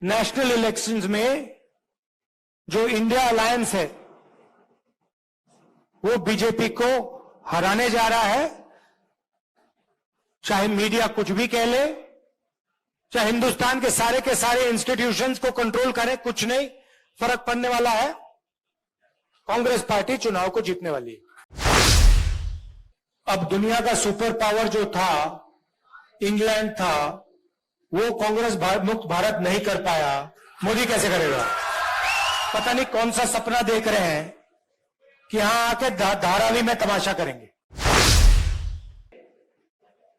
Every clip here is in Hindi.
नेशनल इलेक्शंस में जो इंडिया अलायंस है वो बीजेपी को हराने जा रहा है। चाहे मीडिया कुछ भी कह ले, चाहे हिंदुस्तान के सारे इंस्टीट्यूशंस को कंट्रोल करे, कुछ नहीं फर्क पड़ने वाला है। कांग्रेस पार्टी चुनाव को जीतने वाली है। अब दुनिया का सुपर पावर जो था, इंग्लैंड था, वो कांग्रेस मुक्त भारत नहीं कर पाया। मोदी कैसे करेगा? पता नहीं कौन सा सपना देख रहे हैं कि यहां आके धारावी में तमाशा करेंगे।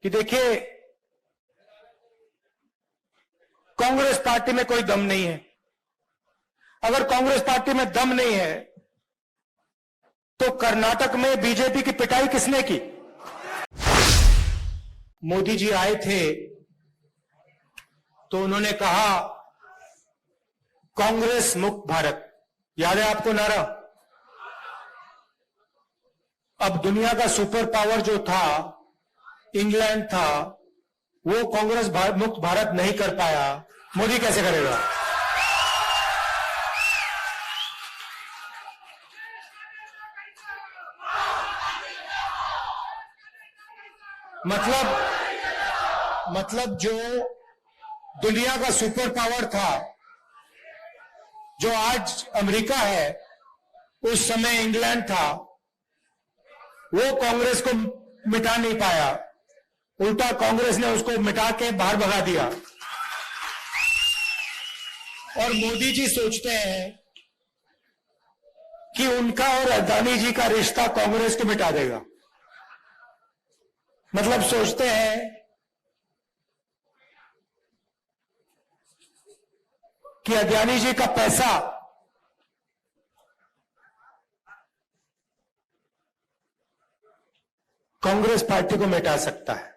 कि देखिए, कांग्रेस पार्टी में कोई दम नहीं है। अगर कांग्रेस पार्टी में दम नहीं है तो कर्नाटक में बीजेपी की पिटाई किसने की? मोदी जी आए थे तो उन्होंने कहा कांग्रेस मुक्त भारत। याद है आपको नारा? अब दुनिया का सुपर पावर जो था, इंग्लैंड था, वो कांग्रेस मुक्त भारत नहीं कर पाया। मोदी कैसे करेगा? मतलब जो दुनिया का सुपर पावर था, जो आज अमेरिका है, उस समय इंग्लैंड था, वो कांग्रेस को मिटा नहीं पाया। उल्टा कांग्रेस ने उसको मिटा के बाहर भगा दिया। और मोदी जी सोचते हैं कि उनका और अदानी जी का रिश्ता कांग्रेस को मिटा देगा। मतलब सोचते हैं कि अदानी जी का पैसा कांग्रेस पार्टी को मिटा सकता है।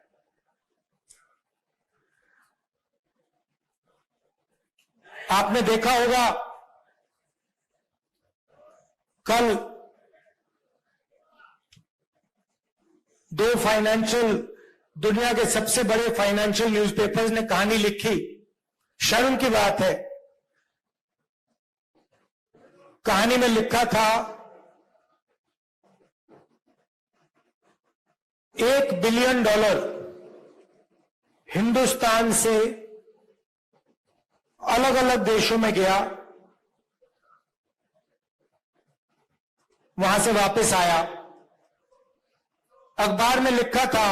आपने देखा होगा कल दो दुनिया के सबसे बड़े फाइनेंशियल न्यूज़पेपर्स ने कहानी लिखी। शर्म की बात है। कहानी में लिखा था $1 बिलियन हिंदुस्तान से अलग अलग देशों में गया, वहां से वापस आया। अखबार में लिखा था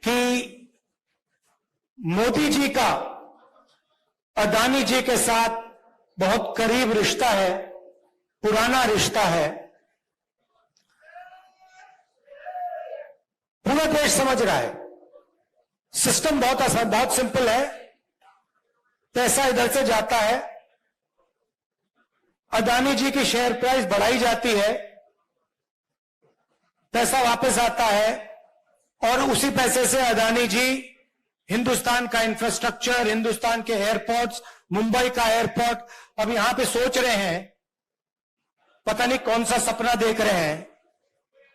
कि मोदी जी का अदानी जी के साथ बहुत करीब रिश्ता है, पुराना रिश्ता है। पूरा देश समझ रहा है। सिस्टम बहुत आसान, बहुत सिंपल है। पैसा इधर से जाता है, अदानी जी की शेयर प्राइस बढ़ाई जाती है, पैसा वापस आता है और उसी पैसे से अदानी जी हिंदुस्तान का इंफ्रास्ट्रक्चर, हिंदुस्तान के एयरपोर्ट्स, मुंबई का एयरपोर्ट, अब यहां पे सोच रहे हैं, पता नहीं कौन सा सपना देख रहे हैं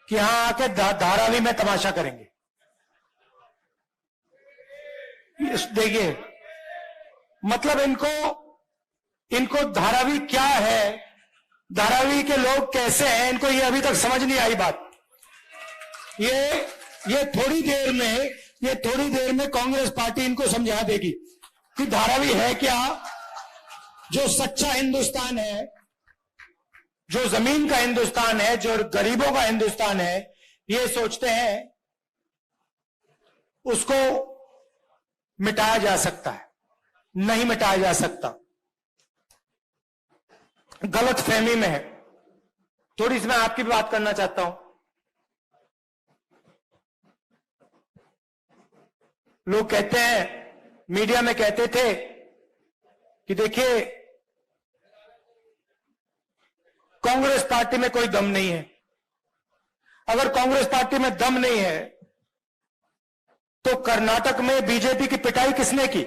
कि यहां आके धारावी में तमाशा करेंगे। देखिए, मतलब इनको धारावी क्या है, धारावी के लोग कैसे हैं, इनको ये अभी तक समझ नहीं आई बात। ये थोड़ी देर में कांग्रेस पार्टी इनको समझा देगी कि धारावी है क्या। जो सच्चा हिंदुस्तान है, जो जमीन का हिंदुस्तान है, जो गरीबों का हिंदुस्तान है, ये सोचते हैं उसको मिटाया जा सकता है। नहीं मिटाया जा सकता। गलत फहमी में है। थोड़ी इसमें आपकी भी बात करना चाहता हूं। लोग कहते हैं, मीडिया में कहते थे कि देखिए, कांग्रेस पार्टी में कोई दम नहीं है। अगर कांग्रेस पार्टी में दम नहीं है तो कर्नाटक में बीजेपी की पिटाई किसने की?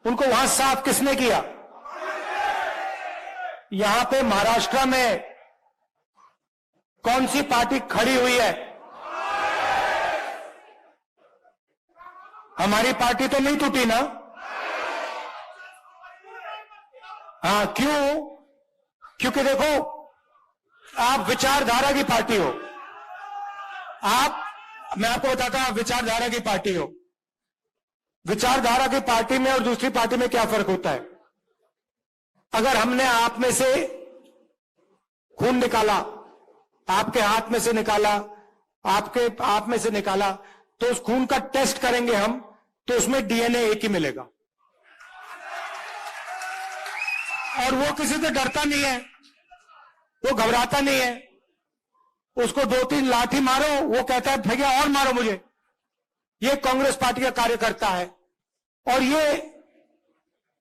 उनको वहां साफ किसने किया? यहां पे महाराष्ट्र में कौन सी पार्टी खड़ी हुई है? हमारी पार्टी तो नहीं टूटी ना? हाँ, क्यों? क्योंकि देखो, आप विचारधारा की पार्टी हो। मैं आपको बताता हूं, आप विचारधारा की पार्टी हो। विचारधारा की पार्टी में और दूसरी पार्टी में क्या फर्क होता है? अगर हमने आप में से खून निकाला, आपके हाथ में से निकाला, आप में से निकाला, तो उस खून का टेस्ट करेंगे हम, तो उसमें डीएनए एक ही मिलेगा। और वो किसी से डरता नहीं है, वो घबराता नहीं है। उसको 2-3 लाठी मारो, वो कहता है भैया और मारो मुझे। ये कांग्रेस पार्टी का कार्यकर्ता है। और ये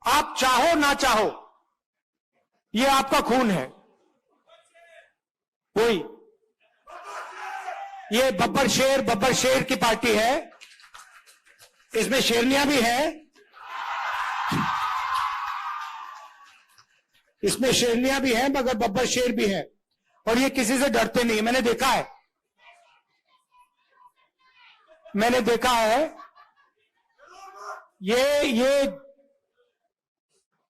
आप चाहो ना चाहो, ये आपका खून है। वही ये बब्बर शेर की पार्टी है। इसमें शेरनियां भी है, इसमें शेरनियां भी है, मगर बब्बर शेर भी है। और ये किसी से डरते नहीं। मैंने देखा है, ये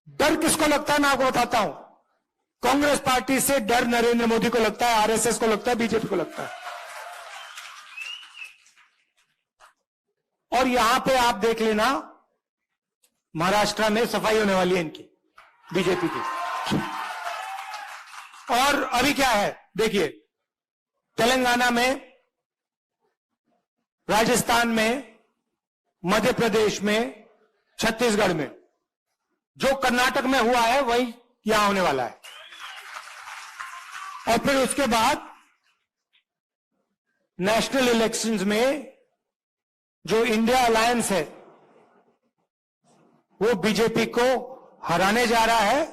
डर किसको लगता है मैं आपको बताता हूं। कांग्रेस पार्टी से डर नरेंद्र मोदी को लगता है, आरएसएस को लगता है, बीजेपी को लगता है। और यहां पे आप देख लेना, महाराष्ट्र में सफाई होने वाली है इनकी, बीजेपी की। और अभी क्या है देखिए, तेलंगाना में, राजस्थान में, मध्य प्रदेश में, छत्तीसगढ़ में, जो कर्नाटक में हुआ है वही यहां होने वाला है। और फिर उसके बाद नेशनल इलेक्शंस में जो इंडिया अलायंस है वो बीजेपी को हराने जा रहा है।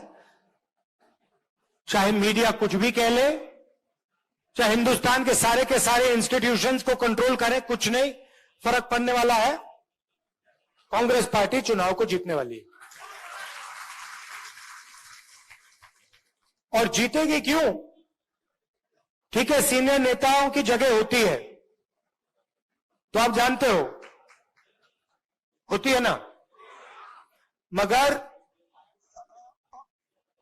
चाहे मीडिया कुछ भी कह ले, चाहे हिंदुस्तान के सारे इंस्टीट्यूशंस को कंट्रोल करे, कुछ नहीं फर्क पड़ने वाला है। कांग्रेस पार्टी चुनाव को जीतने वाली है। और जीतेगी क्यों? ठीक है, सीनियर नेताओं की जगह होती है, तो आप जानते हो होती है ना, मगर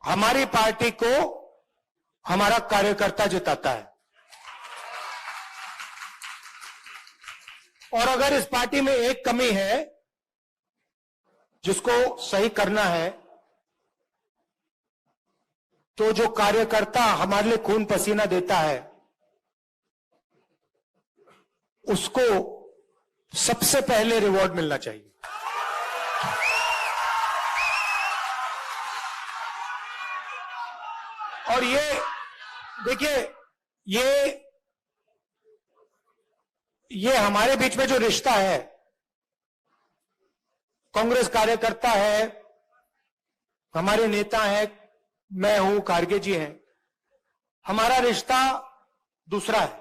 हमारी पार्टी को हमारा कार्यकर्ता जिताता है। और अगर इस पार्टी में एक कमी है जिसको सही करना है, तो जो कार्यकर्ता हमारे लिए खून पसीना देता है उसको सबसे पहले रिवॉर्ड मिलना चाहिए। और ये देखिए, ये हमारे बीच में जो रिश्ता है, कांग्रेस कार्यकर्ता है, हमारे नेता हैं, मैं हूं, खारगे जी हैं, हमारा रिश्ता दूसरा है।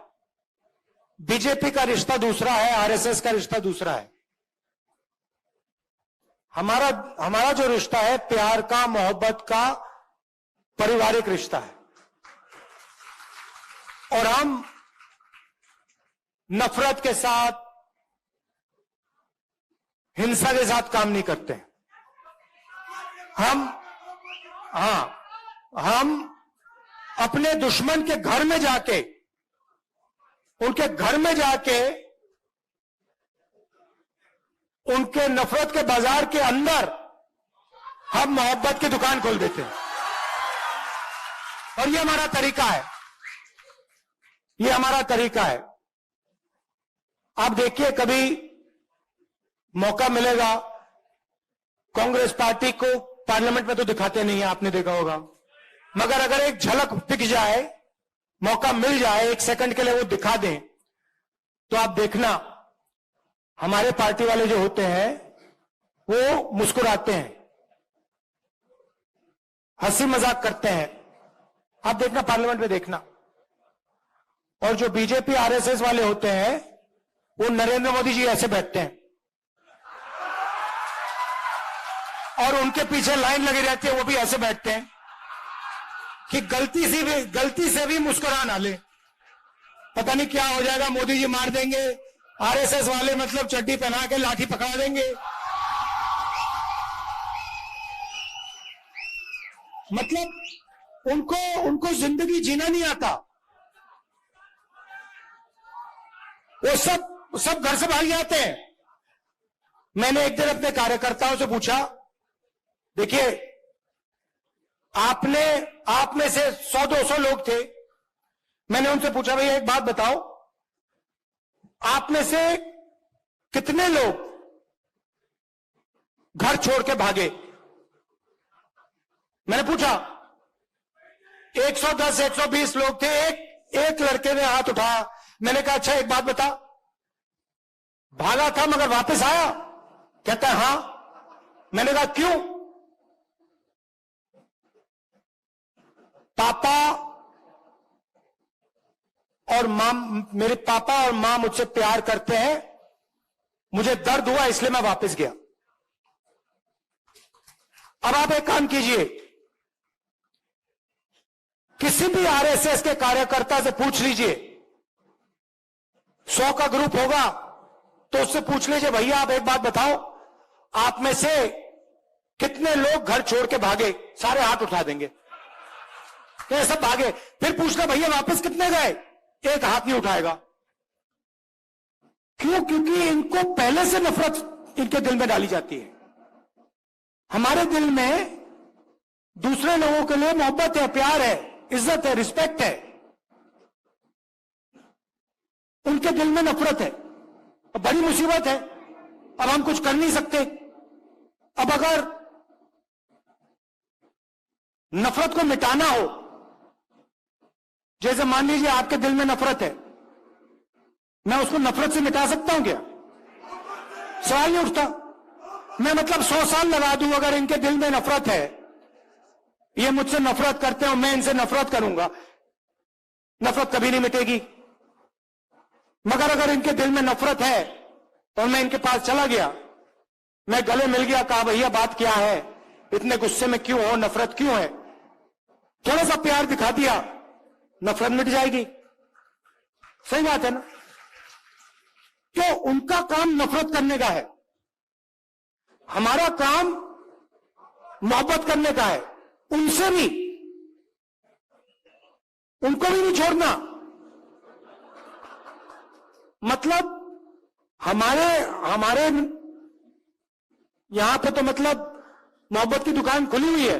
बीजेपी का रिश्ता दूसरा है, आरएसएस का रिश्ता दूसरा है। हमारा जो रिश्ता है प्यार का, मोहब्बत का, पारिवारिक रिश्ता है। और हम नफरत के साथ, हिंसा के साथ काम नहीं करते हैं। हम अपने दुश्मन के घर में जाके, उनके घर में जाके, उनके नफरत के बाजार के अंदर हम मोहब्बत की दुकान खोल देते हैं। और ये हमारा तरीका है, ये हमारा तरीका है। आप देखिए, कभी मौका मिलेगा, कांग्रेस पार्टी को पार्लियामेंट में तो दिखाते नहीं है, आपने देखा होगा, मगर अगर एक झलक दिख जाए, मौका मिल जाए, 1 सेकंड के लिए वो दिखा दें, तो आप देखना हमारे पार्टी वाले जो होते हैं वो मुस्कुराते हैं, हंसी मजाक करते हैं। आप देखना, पार्लियामेंट में देखना। और जो बीजेपी आरएसएस वाले होते हैं वो नरेंद्र मोदी जी ऐसे बैठते हैं और उनके पीछे लाइन लगी रहती है, वो भी ऐसे बैठते हैं कि गलती से भी मुस्कुरा ना ले। पता नहीं क्या हो जाएगा, मोदी जी मार देंगे, आरएसएस वाले मतलब चड्डी पहना के लाठी पकड़ा देंगे। मतलब उनको जिंदगी जीना नहीं आता। वो सब घर से भाग जाते हैं। मैंने एक दिन अपने कार्यकर्ताओं से पूछा, देखिए आप में से 100-200 लोग थे। मैंने उनसे पूछा, भैया एक बात बताओ, आप में से कितने लोग घर छोड़ के भागे? मैंने पूछा। 110-120 लोग थे। एक लड़के ने हाथ उठाया। मैंने कहा, अच्छा एक बात बता, भागा था मगर वापस आया? कहता है हां। मैंने कहा क्यों? पापा और मां, मेरे पापा और मां मुझसे प्यार करते हैं, मुझे दर्द हुआ इसलिए मैं वापस गया। अब आप एक काम कीजिए, किसी भी आरएसएस के कार्यकर्ता से पूछ लीजिए, 100 का ग्रुप होगा तो उससे पूछ लीजिए, भैया आप एक बात बताओ, आप में से कितने लोग घर छोड़ के भागे? सारे हाथ उठा देंगे, तो सब भागे। फिर पूछना, भैया वापस कितने गए? एक हाथ नहीं उठाएगा। क्यों? क्योंकि इनको पहले से नफरत इनके दिल में डाली जाती है। हमारे दिल में दूसरे लोगों के लिए मोहब्बत है, प्यार है, इज्जत है, रिस्पेक्ट है। उनके दिल में नफरत है। अब बड़ी मुसीबत है। अब हम कुछ कर नहीं सकते। अब अगर नफरत को मिटाना हो, जैसे मान लीजिए आपके दिल में नफरत है, मैं उसको नफरत से मिटा सकता हूं क्या? सवाल नहीं उठता। मैं मतलब 100 साल लगा दूं, अगर इनके दिल में नफरत है, ये मुझसे नफरत करते हैं और मैं इनसे नफरत करूंगा, नफरत कभी नहीं मिटेगी। मगर अगर इनके दिल में नफरत है और मैं इनके पास चला गया, मैं गले मिल गया, कहा भैया बात क्या है, इतने गुस्से में क्यों हो, नफरत क्यों है, थोड़ा सा प्यार दिखा दिया, नफरत मिट जाएगी। सही बात है ना? तो उनका काम नफरत करने का है, हमारा काम मोहब्बत करने का है। उनसे भी, उनको भी नहीं छोड़ना। मतलब हमारे यहां पे तो मतलब मोहब्बत की दुकान खुली हुई है,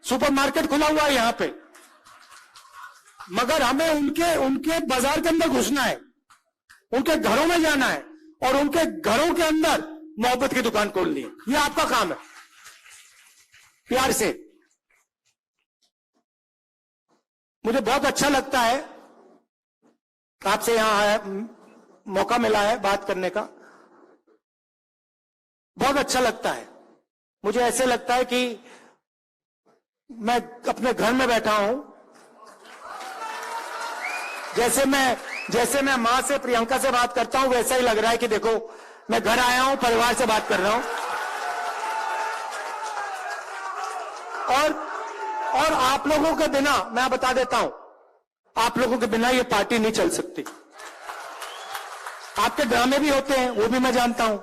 सुपरमार्केट खुला हुआ है यहां पे, मगर हमें उनके बाजार के अंदर घुसना है, उनके घरों में जाना है और उनके घरों के अंदर मोहब्बत की दुकान खोलनी है। ये आपका काम है, प्यार से। मुझे बहुत अच्छा लगता है आपसे यहां मौका मिला है बात करने का, बहुत अच्छा लगता है। मुझे ऐसे लगता है कि मैं अपने घर में बैठा हूं, जैसे मैं मां से, प्रियंका से बात करता हूं, वैसा ही लग रहा है कि देखो मैं घर आया हूं, परिवार से बात कर रहा हूं। और आप लोगों के बिना, मैं बता देता हूं, आप लोगों के बिना ये पार्टी नहीं चल सकती। आपके ड्रामे भी होते हैं, वो भी मैं जानता हूं।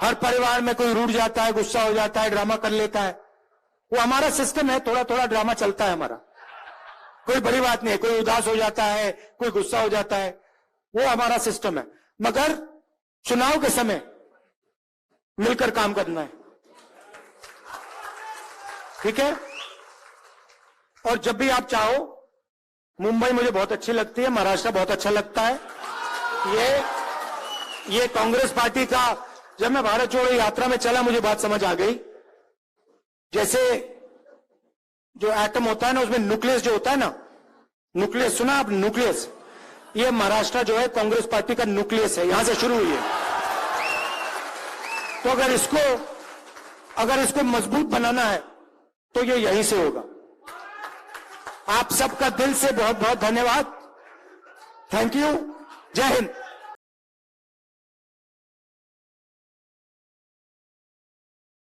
हर परिवार में कोई रूठ जाता है, गुस्सा हो जाता है, ड्रामा कर लेता है, वो हमारा सिस्टम है, थोड़ा थोड़ा ड्रामा चलता है हमारा, कोई बड़ी बात नहीं है। कोई उदास हो जाता है, कोई गुस्सा हो जाता है, वो हमारा सिस्टम है। मगर चुनाव के समय मिलकर काम करना है, ठीक है? और जब भी आप चाहो, मुंबई मुझे बहुत अच्छी लगती है, महाराष्ट्र बहुत अच्छा लगता है। ये कांग्रेस पार्टी का, जब मैं भारत छोड़ो यात्रा में चला, मुझे बात समझ आ गई। जैसे जो एटम होता है ना, उसमें न्यूक्लियस जो होता है ना, न्यूक्लियस सुना आप? न्यूक्लियस, ये महाराष्ट्र जो है कांग्रेस पार्टी का न्यूक्लियस है, यहां से शुरू हुई है। तो अगर इसको मजबूत बनाना है तो ये यहीं से होगा। आप सबका दिल से बहुत बहुत धन्यवाद। Thank you. जय हिंद।